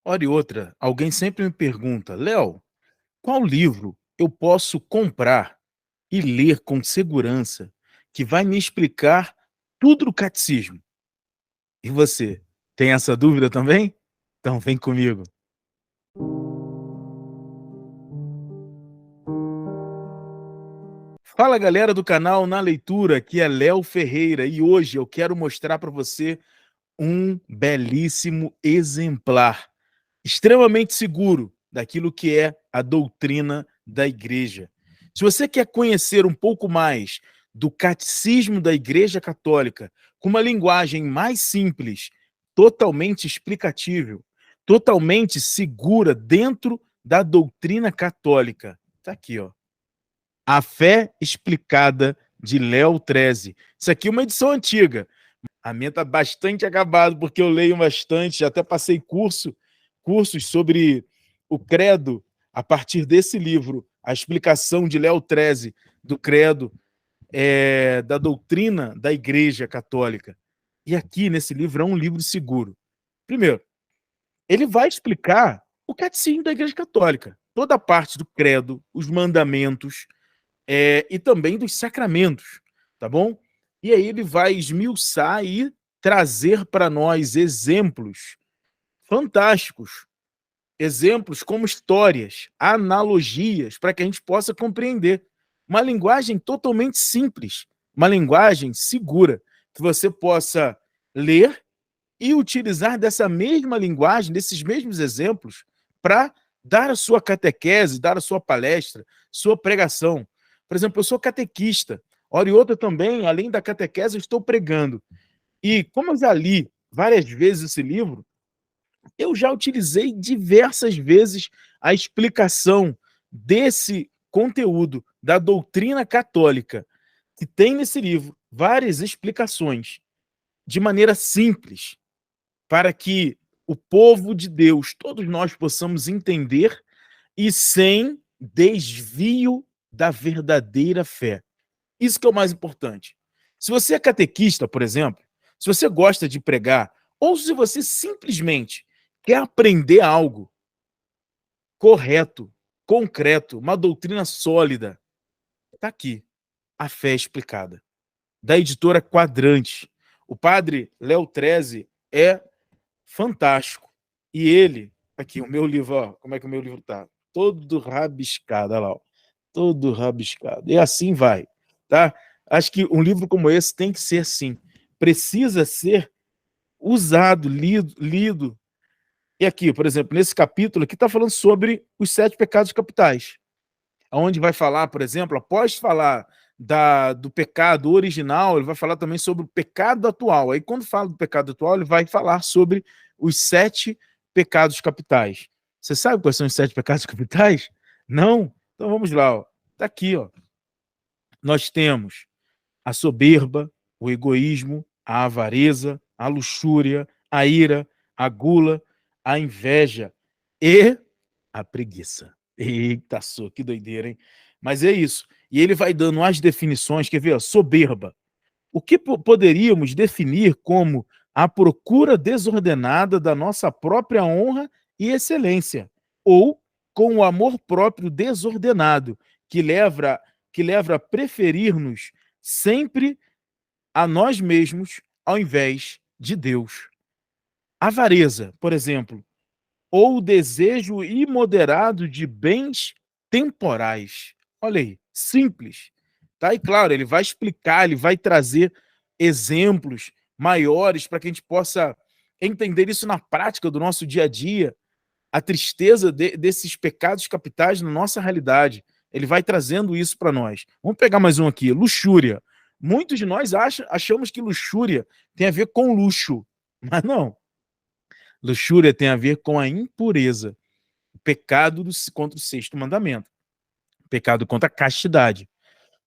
Hora e outra, alguém sempre me pergunta: Léo, qual livro eu posso comprar e ler com segurança que vai me explicar tudo do catecismo? E você, tem essa dúvida também? Então vem comigo. Fala galera do canal Na Leitura, aqui é Léo Ferreira e hoje eu quero mostrar para você um belíssimo exemplar, extremamente seguro daquilo que é a doutrina da Igreja. Se você quer conhecer um pouco mais do Catecismo da Igreja Católica, com uma linguagem mais simples, totalmente explicatível, totalmente segura dentro da doutrina católica, tá aqui, ó. A Fé Explicada de Léo Treze. Isso aqui é uma edição antiga. A minha está bastante acabada, porque eu leio bastante, já até passei cursos sobre o credo a partir desse livro, a explicação de Léo Treze do credo, da doutrina da Igreja Católica. E aqui, nesse livro, é um livro seguro. Primeiro, ele vai explicar o catecismo da Igreja Católica, toda a parte do credo, os mandamentos, e também dos sacramentos, tá bom? E aí ele vai esmiuçar e trazer para nós exemplos fantásticos, exemplos como histórias, analogias, para que a gente possa compreender. Uma linguagem totalmente simples, uma linguagem segura, que você possa ler e utilizar dessa mesma linguagem, desses mesmos exemplos, para dar a sua catequese, dar a sua palestra, sua pregação. Por exemplo, eu sou catequista, hora e outra também, além da catequese, eu estou pregando. E como eu já li várias vezes esse livro, eu já utilizei diversas vezes a explicação desse conteúdo da doutrina católica, que tem nesse livro várias explicações, de maneira simples, para que o povo de Deus, todos nós possamos entender e sem desvio da verdadeira fé. Isso que é o mais importante. Se você é catequista, por exemplo, se você gosta de pregar, ou se você simplesmente quer aprender algo correto, concreto, uma doutrina sólida, está aqui, A Fé Explicada, da editora Quadrante. O padre Léo Treze é fantástico. E ele, aqui, o meu livro, ó, como é que o meu livro tá? Todo rabiscado, olha lá, ó, todo rabiscado. E assim vai, tá? Acho que um livro como esse tem que ser assim. Precisa ser usado, lido. E aqui, por exemplo, nesse capítulo aqui está falando sobre os 7 pecados capitais, onde vai falar, por exemplo, após falar do pecado original, ele vai falar também sobre o pecado atual. Aí, quando fala do pecado atual, ele vai falar sobre os 7 pecados capitais. Você sabe quais são os 7 pecados capitais? Não? Então vamos lá. Ó. Tá aqui, ó. Nós temos a soberba, o egoísmo, a avareza, a luxúria, a ira, a gula, a inveja e a preguiça. Eita, só, que doideira, hein? Mas é isso. E ele vai dando as definições, quer ver? Ó, soberba. O que poderíamos definir como a procura desordenada da nossa própria honra e excelência, ou com o amor próprio desordenado, que leva a preferir-nos sempre a nós mesmos ao invés de Deus. Avareza, por exemplo, ou o desejo imoderado de bens temporais. Olha aí, simples. Tá? E claro, ele vai explicar, ele vai trazer exemplos maiores para que a gente possa entender isso na prática do nosso dia a dia, a tristeza desses pecados capitais na nossa realidade. Ele vai trazendo isso para nós. Vamos pegar mais um aqui, luxúria. Muitos de nós achamos que luxúria tem a ver com luxo, mas não. Luxúria tem a ver com a impureza, o pecado contra o sexto mandamento, o pecado contra a castidade,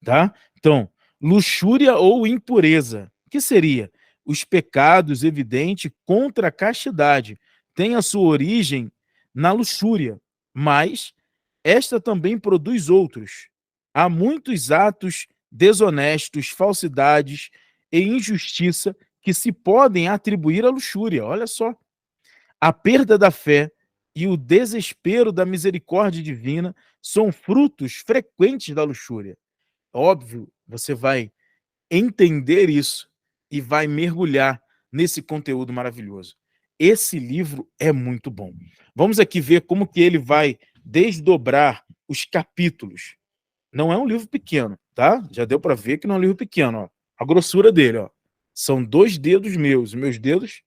tá? Então, luxúria ou impureza, que seria? Os pecados evidentes contra a castidade têm a sua origem na luxúria, mas esta também produz outros. Há muitos atos desonestos, falsidades e injustiça que se podem atribuir à luxúria. Olha só. A perda da fé e o desespero da misericórdia divina são frutos frequentes da luxúria. Óbvio, você vai entender isso e vai mergulhar nesse conteúdo maravilhoso. Esse livro é muito bom. Vamos aqui ver como que ele vai desdobrar os capítulos. Não é um livro pequeno, tá? Já deu para ver que não é um livro pequeno, ó. A grossura dele, ó. São 2 dedos meus. Meus dedos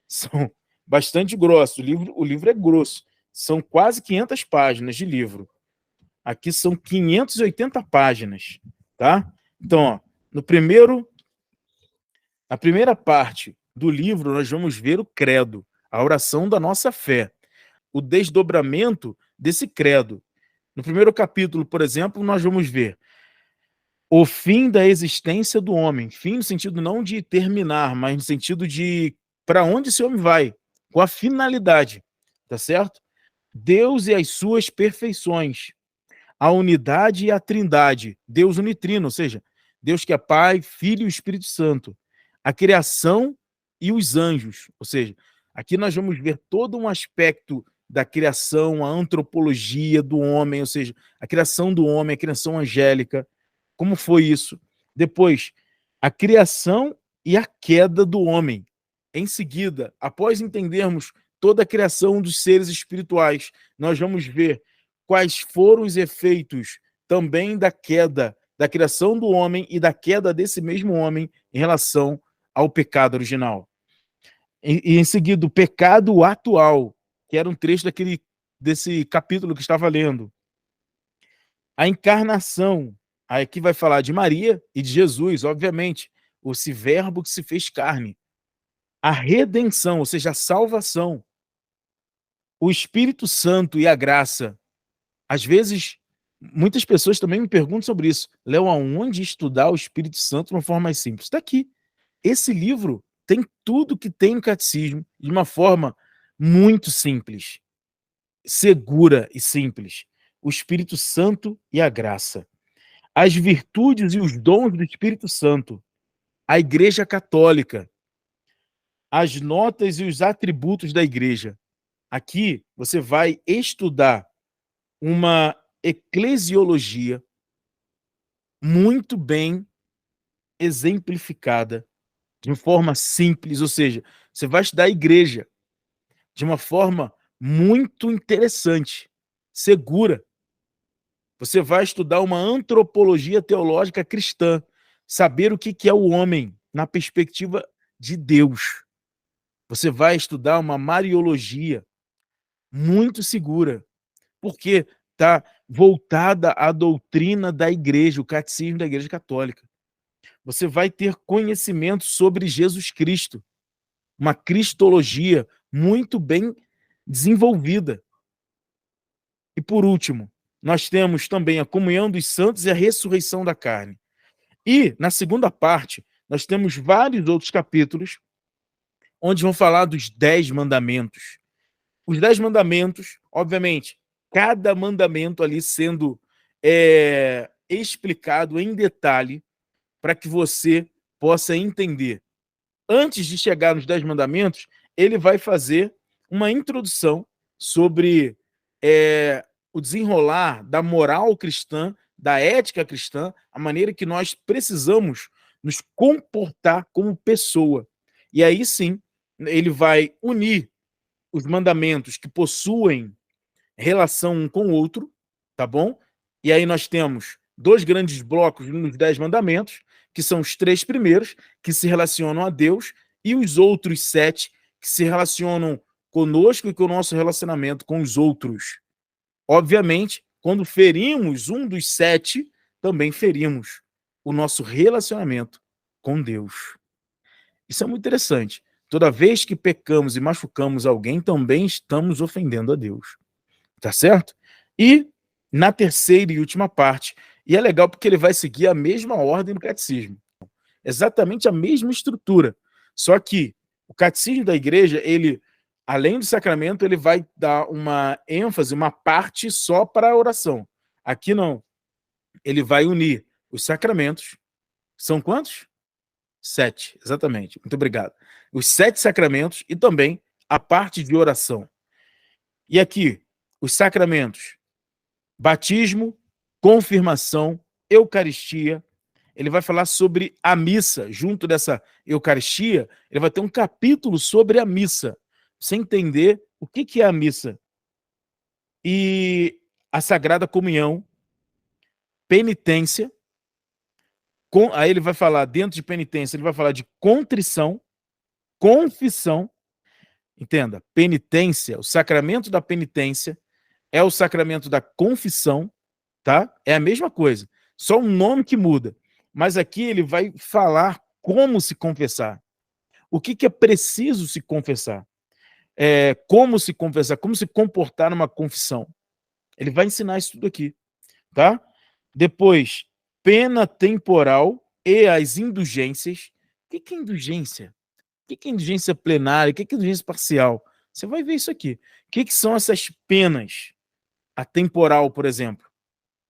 são bastante grossos. O livro é grosso. São quase 500 páginas de livro. Aqui são 580 páginas, tá? Então, ó, na primeira parte do livro, nós vamos ver o credo, a oração da nossa fé, o desdobramento desse credo. No primeiro capítulo, por exemplo, nós vamos ver o fim da existência do homem. Fim no sentido não de terminar, mas no sentido de para onde esse homem vai, com a finalidade, tá certo? Deus e as suas perfeições, a unidade e a trindade, Deus unitrino, ou seja, Deus que é Pai, Filho e Espírito Santo, a criação e os anjos, ou seja, aqui nós vamos ver todo um aspecto da criação, a antropologia do homem, ou seja, a criação do homem, a criação angélica, como foi isso? Depois, a criação e a queda do homem. Em seguida, após entendermos toda a criação dos seres espirituais, nós vamos ver quais foram os efeitos também da queda, da criação do homem e da queda desse mesmo homem em relação ao pecado original. E em seguida, o pecado atual, que era um trecho desse capítulo que estava lendo. A encarnação, aí aqui vai falar de Maria e de Jesus, obviamente, esse verbo que se fez carne. A redenção, ou seja, a salvação. O Espírito Santo e a graça. Às vezes, muitas pessoas também me perguntam sobre isso. Léo, aonde estudar o Espírito Santo de uma forma mais simples? Está aqui. Esse livro tem tudo que tem no catecismo de uma forma muito simples, segura e simples. O Espírito Santo e a graça. As virtudes e os dons do Espírito Santo. A Igreja Católica. As notas e os atributos da Igreja. Aqui você vai estudar uma eclesiologia muito bem exemplificada, de forma simples, ou seja, você vai estudar a igreja de uma forma muito interessante, segura. Você vai estudar uma antropologia teológica cristã, saber o que é o homem na perspectiva de Deus. Você vai estudar uma mariologia muito segura, porque está voltada à doutrina da igreja, o catecismo da Igreja Católica. Você vai ter conhecimento sobre Jesus Cristo, uma cristologia muito bem desenvolvida. E por último, nós temos também a comunhão dos santos e a ressurreição da carne. E, na segunda parte, nós temos vários outros capítulos onde vão falar dos 10 mandamentos. Os 10 mandamentos, obviamente, cada mandamento ali sendo explicado em detalhe para que você possa entender. Antes de chegar nos 10 mandamentos, ele vai fazer uma introdução sobre o desenrolar da moral cristã, da ética cristã, a maneira que nós precisamos nos comportar como pessoa. E aí sim, ele vai unir os mandamentos que possuem relação um com o outro, tá bom? E aí nós temos 2 grandes blocos nos 10 mandamentos, que são os 3 primeiros, que se relacionam a Deus, e os outros 7, que se relacionam conosco e com o nosso relacionamento com os outros. Obviamente, quando ferimos um dos 7, também ferimos o nosso relacionamento com Deus. Isso é muito interessante. Toda vez que pecamos e machucamos alguém, também estamos ofendendo a Deus. Tá certo? E na terceira e última parte, e é legal porque ele vai seguir a mesma ordem do catecismo. Exatamente a mesma estrutura. Só que o catecismo da igreja, ele, além do sacramento, ele vai dar uma ênfase, uma parte só para a oração. Aqui não. Ele vai unir os sacramentos. São quantos? 7, exatamente. Muito obrigado. Os 7 sacramentos e também a parte de oração. E aqui, os sacramentos: batismo, confirmação, Eucaristia. Ele vai falar sobre a missa. Junto dessa Eucaristia, ele vai ter um capítulo sobre a missa. Você entender o que é a missa. E a Sagrada Comunhão, penitência. Aí ele vai falar, dentro de penitência, ele vai falar de contrição, confissão. Entenda, penitência, o sacramento da penitência é o sacramento da confissão, tá? É a mesma coisa, só um nome que muda. Mas aqui ele vai falar como se confessar. O que é preciso se confessar? Como se confessar, como se comportar numa confissão. Ele vai ensinar isso tudo aqui, tá? Depois, pena temporal e as indulgências. O que é indulgência? O que é indulgência plenária? O que é indulgência parcial? Você vai ver isso aqui. O que são essas penas? A temporal, por exemplo.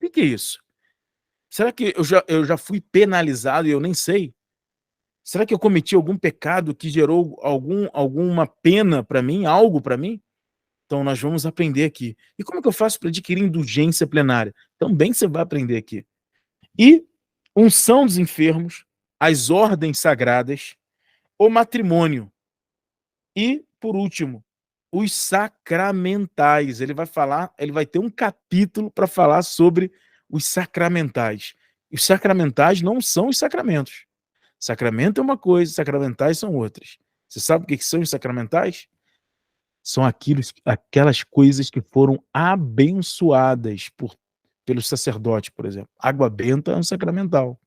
O que é isso? Será que eu já fui penalizado e eu nem sei? Será que eu cometi algum pecado que gerou alguma pena para mim, algo para mim? Então nós vamos aprender aqui. E como é que eu faço para adquirir indulgência plenária? Também você vai aprender aqui. E unção dos enfermos, as ordens sagradas, o matrimônio. E, por último, os sacramentais. Ele vai ter um capítulo para falar sobre os sacramentais. Os sacramentais não são os sacramentos. Sacramento é uma coisa, sacramentais são outras. Você sabe o que são os sacramentais? São aquelas coisas que foram abençoadas pelos sacerdotes, por exemplo. Água benta é um sacramental.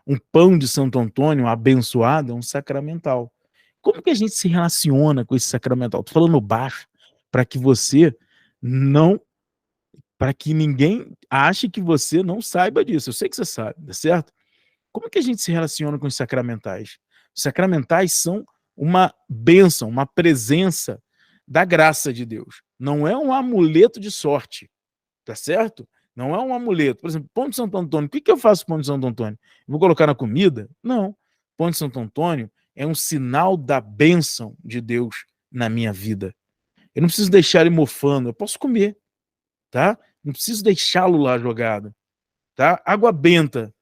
Um pão de Santo Antônio abençoado é um sacramental. Como que a gente se relaciona com esse sacramental? Estou falando baixo para que você não, para que ninguém ache que você não saiba disso. Eu sei que você sabe, tá certo? Como que a gente se relaciona com os sacramentais? Os sacramentais são uma bênção, uma presença da graça de Deus. Não é um amuleto de sorte, tá certo? Não é um amuleto. Por exemplo, pão de Santo Antônio. O que eu faço com pão de Santo Antônio? Vou colocar na comida? Não. Pão de Santo Antônio é um sinal da bênção de Deus na minha vida. Eu não preciso deixar ele mofando, eu posso comer, tá? Não preciso deixá-lo lá jogado, tá? Água benta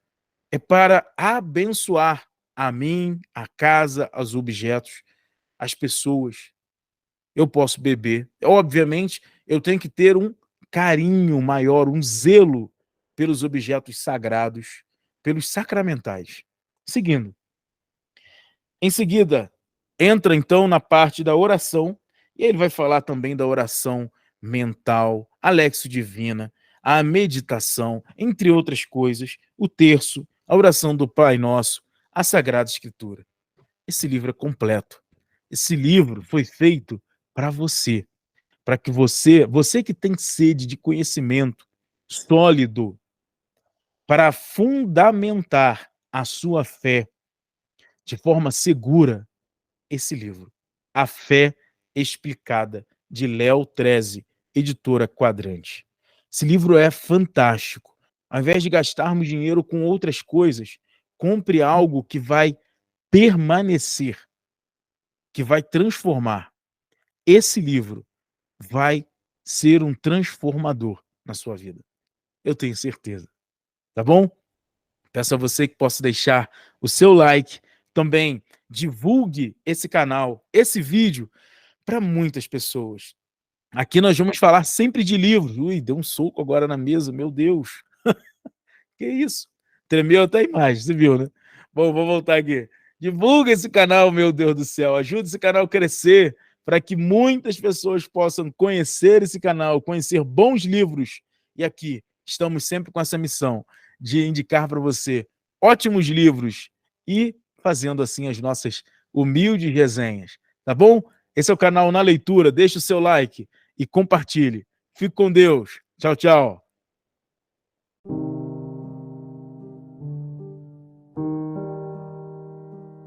é para abençoar a mim, a casa, os objetos, as pessoas. Eu posso beber. Obviamente, eu tenho que ter um carinho maior, um zelo pelos objetos sagrados, pelos sacramentais. Seguindo. Em seguida, entra então na parte da oração, e ele vai falar também da oração mental, a Lexio Divina, a meditação, entre outras coisas, o terço, a oração do Pai Nosso, a Sagrada Escritura. Esse livro é completo. Esse livro foi feito para você, para que você que tem sede de conhecimento sólido, para fundamentar a sua fé de forma segura, esse livro, A Fé Explicada, de Léo Treze, editora Quadrante. Esse livro é fantástico. Ao invés de gastarmos dinheiro com outras coisas, compre algo que vai permanecer, que vai transformar. Esse livro vai ser um transformador na sua vida. Eu tenho certeza. Tá bom? Peço a você que possa deixar o seu like. Também divulgue esse canal, esse vídeo, para muitas pessoas. Aqui nós vamos falar sempre de livros. Ui, deu um soco agora na mesa, meu Deus. Que isso? Tremeu até a imagem, você viu, né? Bom, vou voltar aqui. Divulga esse canal, meu Deus do céu. Ajude esse canal a crescer para que muitas pessoas possam conhecer esse canal, conhecer bons livros. E aqui estamos sempre com essa missão de indicar para você ótimos livros e fazendo assim as nossas humildes resenhas. Tá bom? Esse é o canal Na Leitura. Deixe o seu like e compartilhe. Fique com Deus. Tchau, tchau.